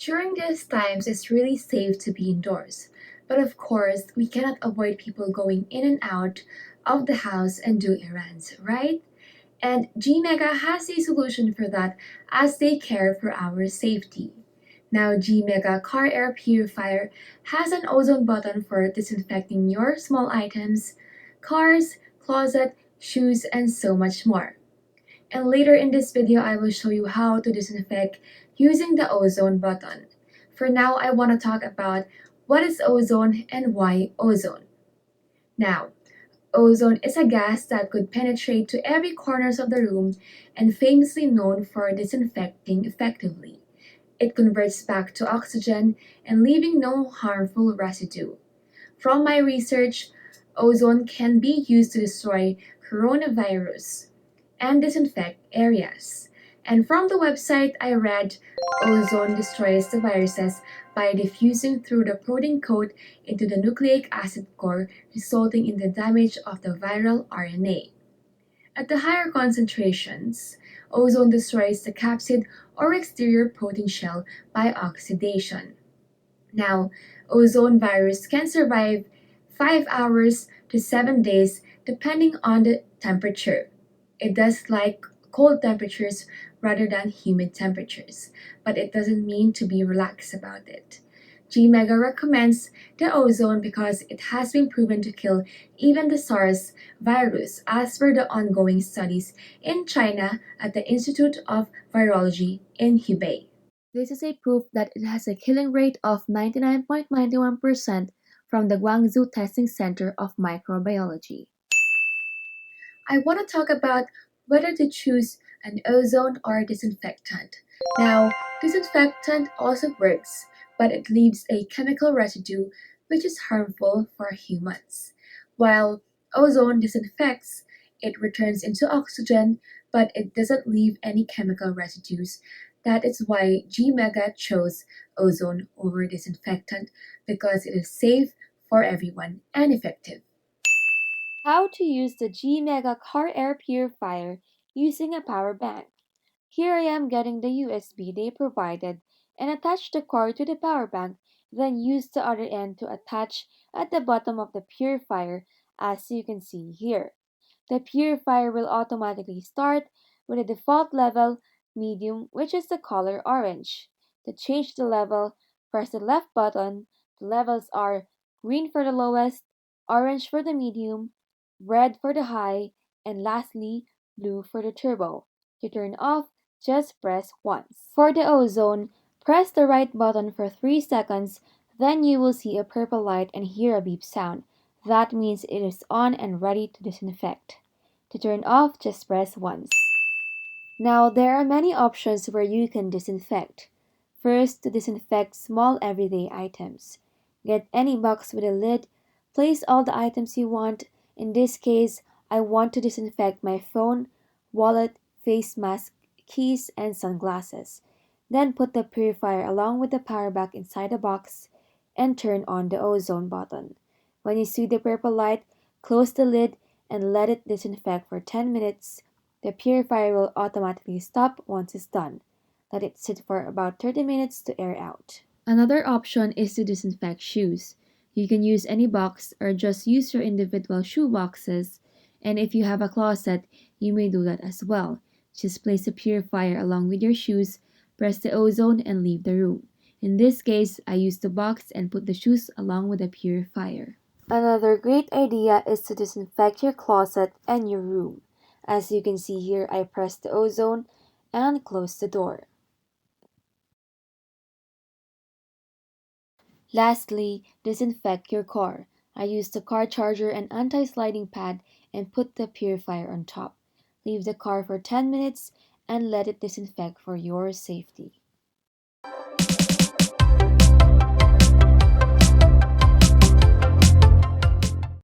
During these times, it's really safe to be indoors. But of course, we cannot avoid people going in and out of the house and do errands, right? And GMEGA has a solution for that as they care for our safety. Now, GMEGA Car Air Purifier has an ozone button for disinfecting your small items, cars, closet, shoes, and so much more. And later in this video, I will show you how to disinfect using the ozone button. For now, I want to talk about what is ozone and why ozone. Now, ozone is a gas that could penetrate to every corners of the room and famously known for disinfecting effectively. It converts back to oxygen and leaving no harmful residue. From my research, ozone can be used to destroy coronavirus and disinfect areas. And from the website I read, ozone destroys the viruses by diffusing through the protein coat into the nucleic acid core, resulting in the damage of the viral RNA. At the higher concentrations, ozone destroys the capsid or exterior protein shell by oxidation. Now, ozone virus can survive 5 hours to 7 days depending on the temperature. It does like cold temperatures rather than humid temperatures, but it doesn't mean to be relaxed about it. GMEGA recommends the ozone because it has been proven to kill even the SARS virus as per the ongoing studies in China at the Institute of Virology in Hubei. This is a proof that it has a killing rate of 99.91% from the Guangzhou Testing Center of Microbiology. I want to talk about whether to choose an ozone or disinfectant. Now, disinfectant also works, but it leaves a chemical residue which is harmful for humans. While ozone disinfects, it returns into oxygen, but it doesn't leave any chemical residues. That is why GMEGA chose ozone over disinfectant because it is safe for everyone and effective. How to use the GEMEGA car air purifier using a power bank. Here I am getting the USB they provided and attach the cord to the power bank, then use the other end to attach at the bottom of the purifier as you can see here. The purifier will automatically start with a default level medium, which is the color orange. To change the level, press the left button. The levels are green for the lowest, orange for the medium, red for the high, and lastly, blue for the turbo. To turn off, just press once. For the ozone, press the right button for 3 seconds, then you will see a purple light and hear a beep sound. That means it is on and ready to disinfect. To turn off, just press once. Now, there are many options where you can disinfect. First, to disinfect small everyday items. Get any box with a lid, place all the items you want. In this case, I want to disinfect my phone, wallet, face mask, keys, and sunglasses. Then put the purifier along with the power bank inside the box and turn on the ozone button. When you see the purple light, close the lid and let it disinfect for 10 minutes. The purifier will automatically stop once it's done. Let it sit for about 30 minutes to air out. Another option is to disinfect shoes. You can use any box or just use your individual shoe boxes. And if you have a closet, you may do that as well. Just place the purifier along with your shoes, press the ozone, and leave the room. In this case, I use the box and put the shoes along with the purifier. Another great idea is to disinfect your closet and your room. As you can see here, I press the ozone and close the door. Lastly, disinfect your car. I use the car charger and anti-sliding pad and put the purifier on top. Leave the car for 10 minutes and let it disinfect for your safety.